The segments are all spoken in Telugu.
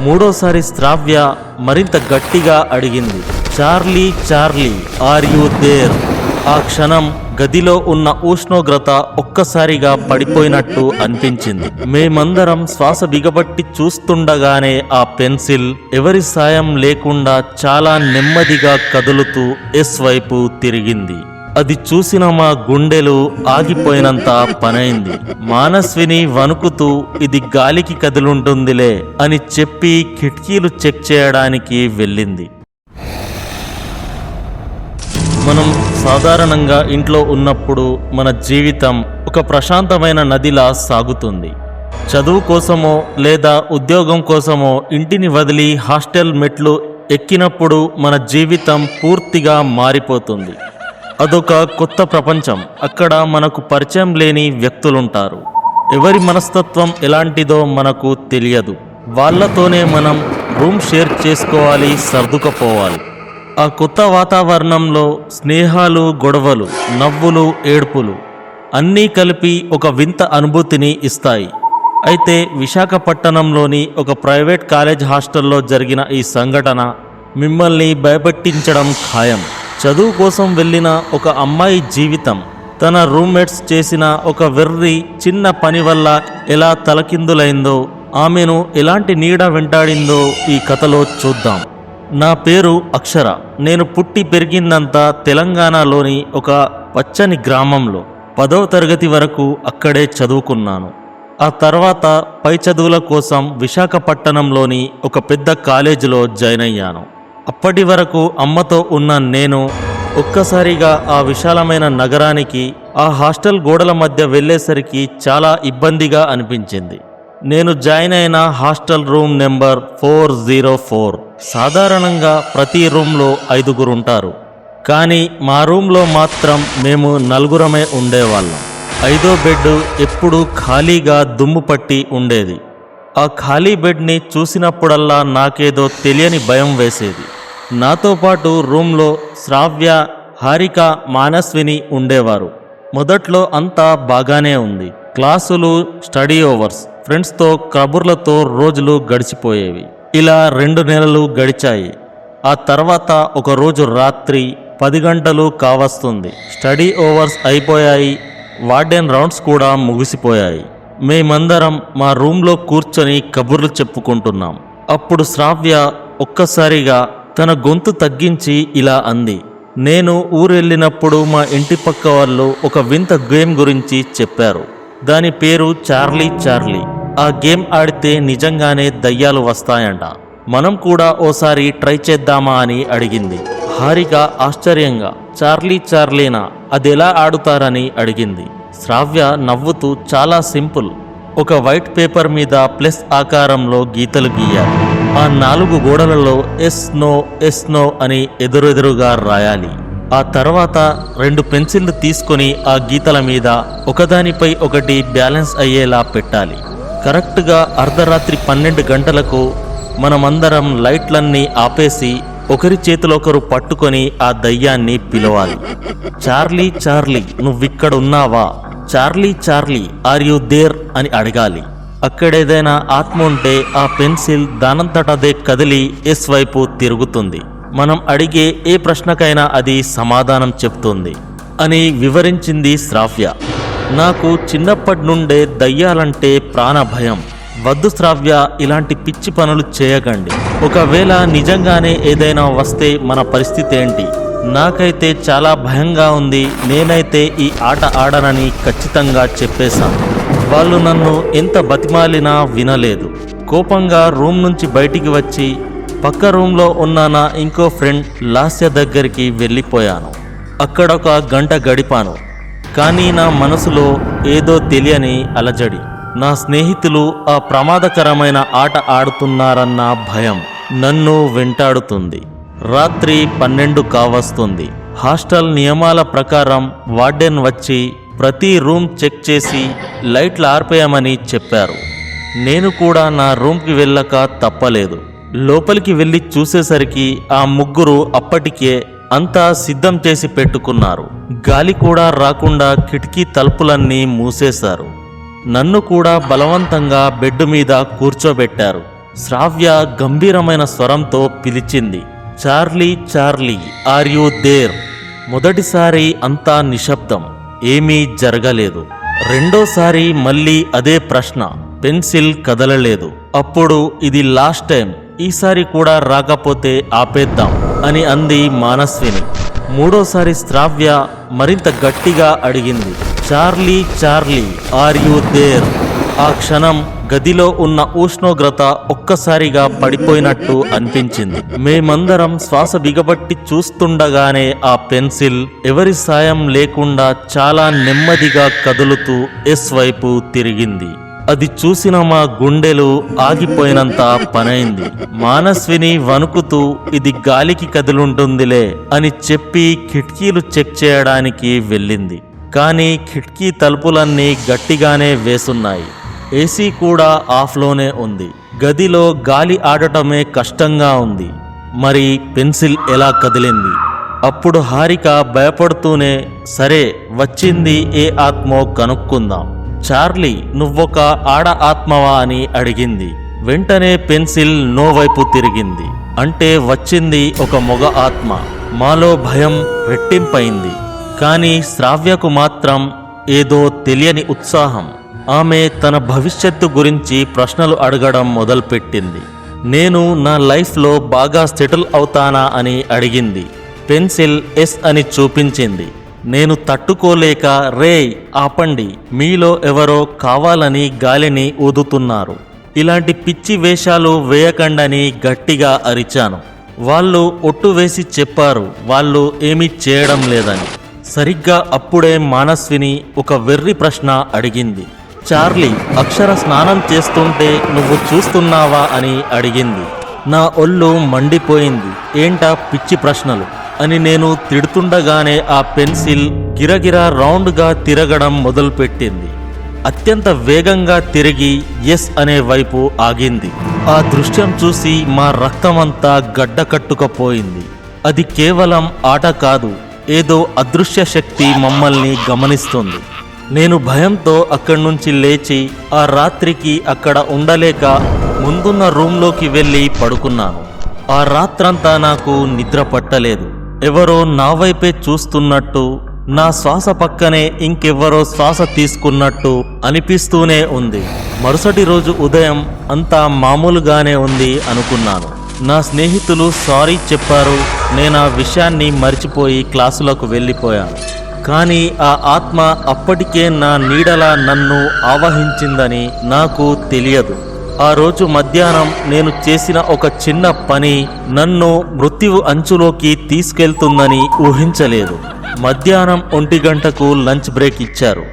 మూడోసారి శ్రావ్య మరింత గట్టిగా అడిగింది, Charlie Charlie, are you there? ఆ క్షణం గదిలో ఉన్న ఉష్ణోగ్రత ఒక్కసారిగా పడిపోయినట్టు అనిపించింది. మేమందరం శ్వాస బిగబట్టి చూస్తుండగానే ఆ పెన్సిల్ ఎవరి సాయం లేకుండా చాలా నెమ్మదిగా కదులుతూ ఎస్ వైపు తిరిగింది. అది చూసిన మా గుండెలు ఆగిపోయినంత పనైంది. మానస్విని వణుకుతూ ఇది గాలికి కదులుంటుందిలే అని చెప్పి కిటికీలు చెక్ చేయడానికి వెళ్ళింది. మనం సాధారణంగా ఇంట్లో ఉన్నప్పుడు మన జీవితం ఒక ప్రశాంతమైన నదిలా సాగుతుంది. చదువు కోసమో లేదా ఉద్యోగం కోసమో ఇంటిని వదిలి హాస్టల్ మెట్లు ఎక్కినప్పుడు మన జీవితం పూర్తిగా మారిపోతుంది. అదొక కొత్త ప్రపంచం. అక్కడ మనకు పరిచయం లేని వ్యక్తులుంటారు. ఎవరి మనస్తత్వం ఎలాంటిదో మనకు తెలియదు. వాళ్ళతోనే మనం రూమ్ షేర్ చేసుకోవాలి, సర్దుకుపోవాలి. ఆ కొత్త వాతావరణంలో స్నేహాలు, గొడవలు, నవ్వులు, ఏడ్పులు అన్నీ కలిపి ఒక వింత అనుభూతిని ఇస్తాయి. అయితే విశాఖపట్నంలోని ఒక ప్రైవేట్ కాలేజ్ హాస్టల్లో జరిగిన ఈ సంఘటన మిమ్మల్ని భయపెట్టించడం ఖాయం. చదువు కోసం వెళ్ళిన ఒక అమ్మాయి జీవితం తన రూమ్మేట్స్ చేసిన ఒక వెర్రి చిన్న పని వల్ల ఎలా తలకిందులైందో, ఆమెను ఎలాంటి నీడ వెంటాడిందో ఈ కథలో చూద్దాం. నా పేరు అక్షర. నేను పుట్టి పెరిగిందంతా తెలంగాణలోని ఒక పచ్చని గ్రామంలో. 10వ తరగతి వరకు అక్కడే చదువుకున్నాను. ఆ తర్వాత పై చదువుల కోసం విశాఖపట్నంలోని ఒక పెద్ద కాలేజీలో జాయిన్ అయ్యాను. అప్పటి వరకు అమ్మతో ఉన్న నేను ఒక్కసారిగా ఆ విశాలమైన నగరానికి, ఆ హాస్టల్ గోడల మధ్య వెళ్ళేసరికి చాలా ఇబ్బందిగా అనిపించింది. నేను జాయిన్ అయిన హాస్టల్ రూమ్ నెంబర్ 404. సాధారణంగా ప్రతి రూమ్లో 5గురు ఉంటారు. కానీ మా రూమ్లో మాత్రం మేము 4గురమే ఉండేవాళ్ళం. 5వ బెడ్ ఎప్పుడూ ఖాళీగా దుమ్ము పట్టి ఉండేది. ఆ ఖాళీ బెడ్ని చూసినప్పుడల్లా నాకేదో తెలియని భయం వేసేది. నాతో పాటు రూమ్లో శ్రావ్య, హారిక, మానస్విని ఉండేవారు. మొదట్లో అంతా బాగానే ఉంది. క్లాసులు, స్టడీ ఓవర్స్, ఫ్రెండ్స్తో కబుర్లతో రోజులు గడిచిపోయేవి. ఇలా 2 నెలలు గడిచాయి. ఆ తర్వాత ఒకరోజు రాత్రి 10 గంటలు కావస్తుంది. స్టడీ ఓవర్స్ అయిపోయాయి. వార్డెన్ రౌండ్స్ కూడా ముగిసిపోయాయి. మేమందరం మా రూమ్లో కూర్చొని కబుర్లు చెప్పుకుంటున్నాం. అప్పుడు శ్రావ్య ఒక్కసారిగా తన గొంతు తగ్గించి ఇలా అంది, నేను ఊరెళ్ళినప్పుడు మా ఇంటి పక్క వాళ్ళు ఒక వింత గేమ్ గురించి చెప్పారు. దాని పేరు చార్లీ చార్లీ. ఆ గేమ్ ఆడితే నిజంగానే దయ్యాలు వస్తాయంట. మనం కూడా ఓసారి ట్రై చేద్దామా అని అడిగింది. హారిక ఆశ్చర్యంగా, చార్లీ చార్లీనా, అదెలా ఆడుతారని అడిగింది. శ్రావ్య నవ్వుతూ, చాలా సింపుల్. ఒక వైట్ పేపర్ మీద ప్లస్ ఆకారంలో గీతలు గీయాలి. ఆ 4 గోడలలో ఎస్ నో, ఎస్ నో అని ఎదురెదురుగా రాయాలి. ఆ తర్వాత 2 పెన్సిళ్లు తీసుకొని ఆ గీతల మీద ఒకదానిపై ఒకటి బ్యాలెన్స్ అయ్యేలా పెట్టాలి. కరెక్ట్గా అర్ధరాత్రి 12 గంటలకు మనమందరం లైట్లన్నీ ఆపేసి ఒకరి చేతిలోకరు పట్టుకొని ఆ దయ్యాన్ని పిలవాలి. చార్లీ చార్లీ, నువ్విక్కడ ఉన్నావా? Charlie Charlie, are you there అని అడగాలి. అక్కడేదైనా ఆత్మ ఉంటే ఆ పెన్సిల్ దానంతటదే కదిలి ఎస్ వైపు తిరుగుతుంది. మనం అడిగే ఏ ప్రశ్నకైనా అది సమాధానం చెప్తుంది అని వివరించింది శ్రావ్య. నాకు చిన్నప్పటి నుండే దయ్యాలంటే ప్రాణ భయం. వద్దు శ్రావ్య, ఇలాంటి పిచ్చి పనులు చేయకండి. ఒకవేళ నిజంగానే ఏదైనా వస్తే మన పరిస్థితి ఏంటి? నాకైతే చాలా భయంగా ఉంది. నేనైతే ఈ ఆట ఆడనని ఖచ్చితంగా చెప్పేశాను. వాళ్ళు నన్ను ఎంత బతిమాలినా వినలేదు. కోపంగా రూమ్ నుంచి బయటికి వచ్చి పక్క రూమ్లో ఉన్న నా ఇంకో ఫ్రెండ్ లాస్య దగ్గరికి వెళ్ళిపోయాను. అక్కడొక గంట గడిపాను. కానీ నా మనసులో ఏదో తెలియని అలజడి. నా స్నేహితులు ఆ ప్రమాదకరమైన ఆట ఆడుతున్నారన్న భయం నన్ను వెంటాడుతుంది. రాత్రి 12 కావస్తుంది. హాస్టల్ నియమాల ప్రకారం వార్డెన్ వచ్చి ప్రతి రూమ్ చెక్ చేసి లైట్లు ఆర్పేయమని చెప్పారు. నేను కూడా నా రూమ్కి వెళ్ళక తప్పలేదు. లోపలికి వెళ్ళి చూసేసరికి ఆ 3 అప్పటికే అంతా సిద్ధం చేసి పెట్టుకున్నారు. గాలి కూడా రాకుండా కిటికీ తలుపులన్నీ మూసేశారు. నన్ను కూడా బలవంతంగా బెడ్ మీద కూర్చోబెట్టారు. శ్రావ్య గంభీరమైన స్వరంతో పిలిచింది. Charlie, Charlie, are you there? మొదటిసారి అంతా నిశ్శబ్దం, ఏమీ జరగలేదు. రెండోసారి మళ్ళీ అదే ప్రశ్న, పెన్సిల్ కదలలేదు. అప్పుడు ఇది లాస్ట్ టైం, ఈసారి కూడా రాకపోతే ఆపేద్దాం అని అంది మానస్విని. మూడోసారి శ్రావ్య మరింత గట్టిగా అడిగింది, Charlie, Charlie, are you there? ఆ క్షణం గదిలో ఉన్న ఉష్ణోగ్రత ఒక్కసారిగా పడిపోయినట్టు అనిపించింది. మేమందరం శ్వాస బిగబట్టి చూస్తుండగానే ఆ పెన్సిల్ ఎవరి సాయం లేకుండా చాలా నెమ్మదిగా కదులుతూ ఎస్ వైపు తిరిగింది. అది చూసిన మా గుండెలు ఆగిపోయినంత పనైంది. మానస్విని వణుకుతూ ఇది గాలికి కదులుంటుందిలే అని చెప్పి కిటికీలు చెక్ చేయడానికి వెళ్ళింది. కానీ కిటికీ తలుపులన్నీ గట్టిగానే వేసున్నాయి. ఏసీ కూడా ఆఫ్లోనే ఉంది. గదిలో గాలి ఆడటమే కష్టంగా ఉంది. మరి పెన్సిల్ ఎలా కదిలింది? అప్పుడు హారిక భయపడుతూనే, సరే వచ్చింది ఏ ఆత్మో కనుక్కుందాం. చార్లీ, నువ్వొక ఆడ ఆత్మవా అని అడిగింది. వెంటనే పెన్సిల్ నో వైపు తిరిగింది. అంటే వచ్చింది ఒక మగ ఆత్మ. మాలో భయం రెట్టింపైంది. కానీ శ్రావ్యకు మాత్రం ఏదో తెలియని ఉత్సాహం. ఆమె తన భవిష్యత్తు గురించి ప్రశ్నలు అడగడం మొదలుపెట్టింది. నేను నా లైఫ్లో బాగా సెటిల్ అవుతానా అని అడిగింది. పెన్సిల్ ఎస్ అని చూపించింది. నేను తట్టుకోలేక, రేయ్ ఆపండి, మీలో ఎవరో కావాలని గాలిని ఊదుతున్నారు, ఇలాంటి పిచ్చి వేషాలు వేయకండని గట్టిగా అరిచాను. వాళ్ళు ఒట్టు వేసి చెప్పారు వాళ్ళు ఏమీ చేయడం లేదని. సరిగ్గా అప్పుడే మానస్విని ఒక వెర్రి ప్రశ్న అడిగింది. చార్లీ, అక్షర స్నానం చేస్తుంటే నువ్వు చూస్తున్నావా అని అడిగింది. నా ఒళ్ళు మండిపోయింది. ఏంటా పిచ్చి ప్రశ్నలు అని నేను తిడుతుండగానే ఆ పెన్సిల్ గిరగిరా రౌండ్గా తిరగడం మొదలుపెట్టింది. అత్యంత వేగంగా తిరిగి ఎస్ అనే వైపు ఆగింది. ఆ దృశ్యం చూసి మా రక్తమంతా గడ్డకట్టుకపోయింది. అది కేవలం ఆట కాదు, ఏదో అదృశ్య శక్తి మమ్మల్ని గమనిస్తుంది. నేను భయంతో అక్కడి నుంచి లేచి ఆ రాత్రికి అక్కడ ఉండలేక ముందున్న రూంలోకి వెళ్ళి పడుకున్నాను. ఆ రాత్రంతా నాకు నిద్ర పట్టలేదు. ఎవరో నా వైపే చూస్తున్నట్టు, నా శ్వాస పక్కనే ఇంకెవరో శ్వాస తీసుకున్నట్టు అనిపిస్తూనే ఉంది. మరుసటి రోజు ఉదయం అంతా మామూలుగానే ఉంది అనుకున్నాను. నా స్నేహితులు సారీ చెప్పారు. నేను ఆ విషయాన్ని మర్చిపోయి క్లాసులకు వెళ్ళిపోయాను. కానీ ఆ ఆత్మ అప్పటికే నా నీడలా నన్ను ఆవహించిందని నాకు తెలియదు. ఆ రోజు మధ్యాహ్నం నేను చేసిన ఒక చిన్న పని నన్ను మృత్యువు అంచులోకి తీసుకెళ్తుందని ఊహించలేదు. మధ్యాహ్నం 1 గంటకు లంచ్ బ్రేక్ ఇచ్చారు.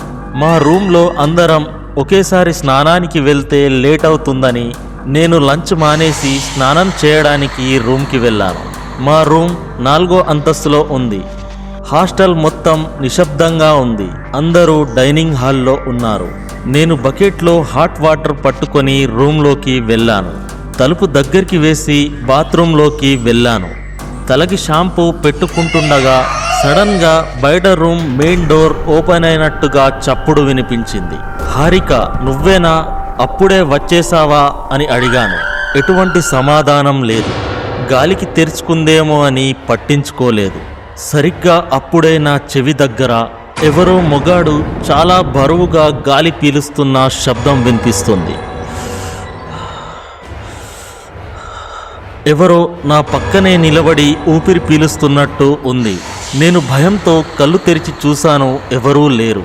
మా రూమ్లో అందరం ఒకేసారి స్నానానికి వెళ్తే లేట్ అవుతుందని నేను లంచ్ మానేసి స్నానం చేయడానికి రూమ్కి వెళ్ళాను. మా రూమ్ 4వ అంతస్తులో ఉంది. హాస్టల్ మొత్తం నిశ్శబ్దంగా ఉంది. అందరూ డైనింగ్ హాల్లో ఉన్నారు. నేను బకెట్లో హాట్ వాటర్ పట్టుకొని రూమ్లోకి వెళ్ళాను. తలుపు దగ్గరికి వేసి బాత్రూంలోకి వెళ్ళాను. తలకి షాంపూ పెట్టుకుంటుండగా సడన్గా బయట రూమ్ మెయిన్ డోర్ ఓపెన్ అయినట్టుగా చప్పుడు వినిపించింది. హారిక, నువ్వేనా? అప్పుడే వచ్చేసావా అని అడిగాను. ఎటువంటి సమాధానం లేదు. గాలికి తెరుచుకుందేమో అని పట్టించుకోలేదు. సరిగ్గా అప్పుడే నా చెవి దగ్గర ఎవరో మొగాడు చాలా బరువుగా గాలి పీలుస్తున్న శబ్దం వినిపిస్తుంది. ఎవరో నా పక్కనే నిలబడి ఊపిరి పీలుస్తున్నట్టు ఉంది. నేను భయంతో కళ్ళు తెరిచి చూశాను. ఎవరూ లేరు.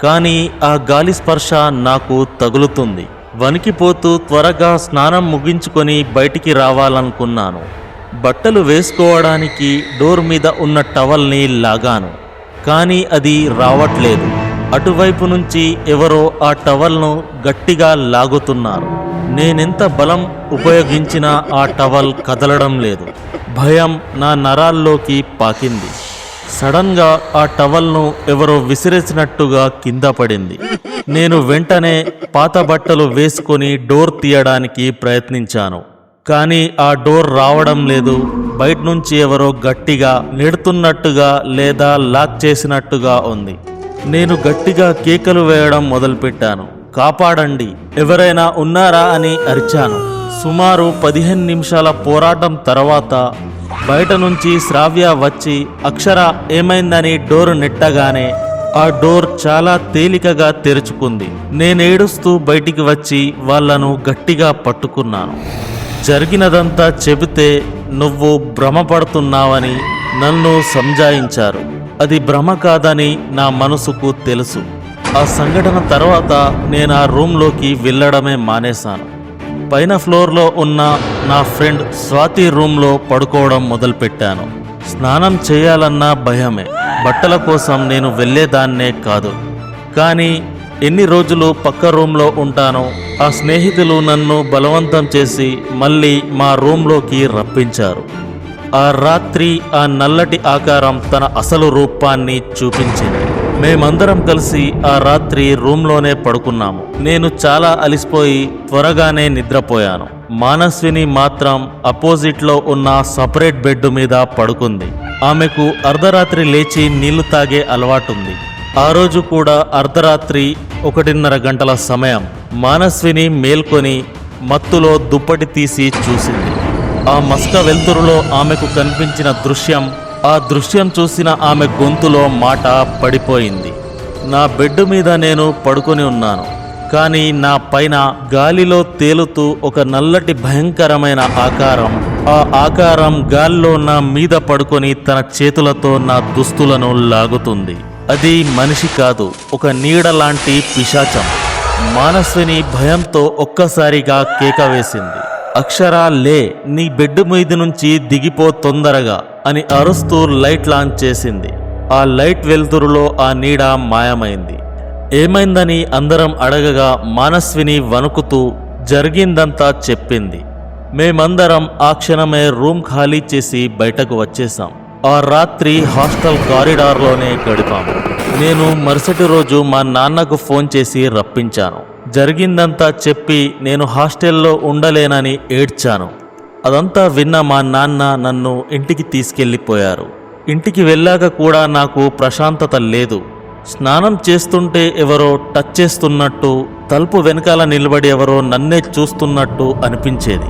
కానీ ఆ గాలి స్పర్శ నాకు తగులుతుంది. వణికిపోతూ త్వరగా స్నానం ముగించుకొని బయటికి రావాలనుకున్నాను. బట్టలు వేసుకోవడానికి డోర్ మీద ఉన్న టవల్ని లాగాను. కానీ అది రావట్లేదు. అటువైపు నుంచి ఎవరో ఆ టవల్ను గట్టిగా లాగుతున్నారు. నేనెంత బలం ఉపయోగించినా ఆ టవల్ కదలడం లేదు. భయం నా నరాల్లోకి పాకింది. సడన్గా ఆ టవల్ను ఎవరో విసిరేసినట్టుగా కింద పడింది. నేను వెంటనే పాత బట్టలు వేసుకొని డోర్ తీయడానికి ప్రయత్నించాను. కానీ ఆ డోర్ రావడం లేదు. బయట నుంచి ఎవరో గట్టిగా నెడుతున్నట్టుగా లేదా లాక్ చేసినట్టుగా ఉంది. నేను గట్టిగా కేకలు వేయడం మొదలుపెట్టాను. కాపాడండి, ఎవరైనా ఉన్నారా అని అరిచాను. సుమారు 15 నిమిషాల పోరాటం తర్వాత బయట నుంచి శ్రావ్య వచ్చి అక్షర ఏమైందని డోర్ నెట్టగానే ఆ డోర్ చాలా తేలికగా తెరుచుకుంది. నేనేడుస్తూ బయటికి వచ్చి వాళ్లను గట్టిగా పట్టుకున్నాను. జరిగినదంతా చెబితే నువ్వు భ్రమపడుతున్నావని నన్ను సంజాయించారు. అది భ్రమ కాదని నా మనసుకు తెలుసు. ఆ సంఘటన తర్వాత నేను ఆ రూమ్లోకి వెళ్ళడమే మానేశాను. పైన ఫ్లోర్లో ఉన్న నా ఫ్రెండ్ స్వాతి రూమ్లో పడుకోవడం మొదలుపెట్టాను. స్నానం చేయాలన్నా భయమే. బట్టల కోసం నేను వెళ్ళేదాన్నే కాదు. కానీ ఎన్ని రోజులు పక్క రూమ్లో ఉంటానో ఆ స్నేహితులు నన్ను బలవంతం చేసి మళ్ళీ మా రూమ్లోకి రప్పించారు. ఆ రాత్రి ఆ నల్లటి ఆకారం తన అసలు రూపాన్ని చూపించింది. మేమందరం కలిసి ఆ రాత్రి రూమ్లోనే పడుకున్నాము. నేను చాలా అలిసిపోయి త్వరగానే నిద్రపోయాను. మానస్విని మాత్రం అపోజిట్లో ఉన్న సపరేట్ బెడ్ మీద పడుకుంది. ఆమెకు అర్ధరాత్రి లేచి నీళ్లు తాగే అలవాటుంది. ఆ రోజు కూడా అర్ధరాత్రి 1:30 గంటల సమయం మానస్విని మేల్కొని మత్తులో దుప్పటి తీసి చూసింది. ఆ మస్క వెలుతురులో ఆమెకు కనిపించిన దృశ్యం, ఆ దృశ్యం చూసిన ఆమె గొంతులో మాట పడిపోయింది. నా బెడ్ మీద నేను పడుకొని ఉన్నాను. కానీ నా పైన గాలిలో తేలుతూ ఒక నల్లటి భయంకరమైన ఆకారం, ఆ ఆకారం గాల్లో నా మీద పడుకొని తన చేతులతో నా దుస్తులను లాగుతుంది. అది మనిషి కాదు, ఒక నీడ లాంటి పిశాచం. మానస్విని భయంతో ఒక్కసారిగా కేక వేసింది. అక్షరా, లే, నీ బెడ్ మీద నుంచి దిగిపో తొందరగా అని అరుస్తూ లైట్ లాంచ్ చేసింది. ఆ లైట్ వెలుతురులో ఆ నీడ మాయమైంది. ఏమైందని అందరం అడగగా మానస్విని వణుకుతూ జరిగిందంతా చెప్పింది. మేమందరం ఆ క్షణమే రూమ్ ఖాళీ చేసి బయటకు వచ్చేసాం. ఆ రాత్రి హాస్టల్ కారిడార్లోనే గడిపాము. నేను మరుసటి రోజు మా నాన్నకు ఫోన్ చేసి రప్పించాను. జరిగిందంతా చెప్పి నేను హాస్టల్లో ఉండలేనని ఏడ్చాను. అదంతా విన్న మా నాన్న నన్ను ఇంటికి తీసుకెళ్ళిపోయారు. ఇంటికి వెళ్ళాక కూడా నాకు ప్రశాంతత లేదు. స్నానం చేస్తుంటే ఎవరో టచ్ చేస్తున్నట్టు, తలుపు వెనకాల నిలబడి ఎవరో నన్నే చూస్తున్నట్టు అనిపించేది.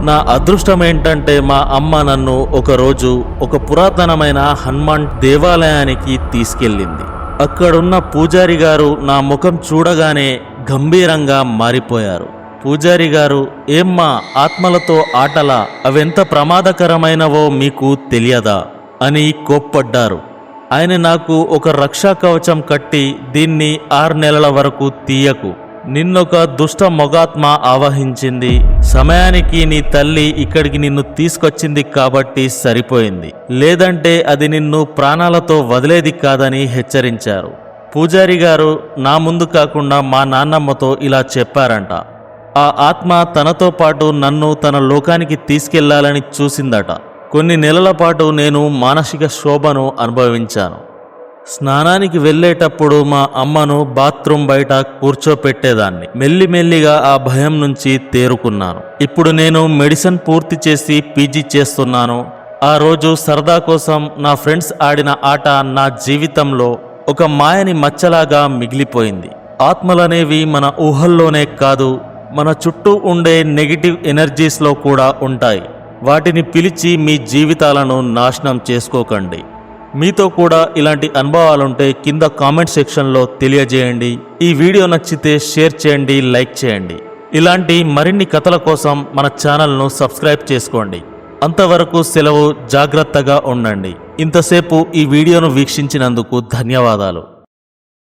నా అదృష్టం ఏంటంటే మా అమ్మ నన్ను ఒకరోజు ఒక పురాతనమైన హనుమాన్ దేవాలయానికి తీసుకెళ్ళింది. అక్కడున్న పూజారి గారు నా ముఖం చూడగానే గంభీరంగా మారిపోయారు. పూజారి గారు, ఏమ్మా, ఆత్మలతో ఆటలా, అవెంత ప్రమాదకరమైనవో మీకు తెలియదా అని కోప్పడ్డారు. ఆయన నాకు ఒక రక్షా కవచం కట్టి, దీన్ని 6 నెలల వరకు తీయకు, నిన్నొక దుష్ట మొగాత్మ ఆవహించింది, సమయానికి నీ తల్లి ఇక్కడికి నిన్ను తీసుకొచ్చింది కాబట్టి సరిపోయింది, లేదంటే అది నిన్ను ప్రాణాలతో వదిలేది కాదని హెచ్చరించారు. పూజారి గారు నా ముందు కాకుండా మా నాన్నమ్మతో ఇలా చెప్పారంట. ఆ ఆత్మ తనతో పాటు నన్ను తన లోకానికి తీసుకెళ్లాలని చూసిందట. కొన్ని నెలల పాటు నేను మానసిక శోభను అనుభవించాను. స్నానానికి వెళ్ళేటప్పుడు మా అమ్మను బాత్రూమ్ బయట కూర్చోపెట్టేదాన్ని. మెల్లిమెల్లిగా ఆ భయం నుంచి తేరుకున్నాను. ఇప్పుడు నేను మెడిసిన్ పూర్తి చేసి పీజీ చేస్తున్నాను. ఆ రోజు సరదా కోసం నా ఫ్రెండ్స్ ఆడిన ఆట నా జీవితంలో ఒక మాయని మచ్చలాగా మిగిలిపోయింది. ఆత్మలనేవి మన ఊహల్లోనే కాదు, మన చుట్టూ ఉండే నెగిటివ్ ఎనర్జీస్లో కూడా ఉంటాయి. వాటిని పిలిచి మీ జీవితాలను నాశనం చేసుకోకండి. మీతో కూడా ఇలాంటి అనుభవాలుంటే కింద కామెంట్ సెక్షన్లో తెలియజేయండి. ఈ వీడియో నచ్చితే షేర్ చేయండి, లైక్ చేయండి. ఇలాంటి మరిన్ని కథల కోసం మన ఛానల్ను సబ్స్క్రైబ్ చేసుకోండి. అంతవరకు సెలవు. జాగ్రత్తగా ఉండండి. ఇంతసేపు ఈ వీడియోను వీక్షించినందుకు ధన్యవాదాలు.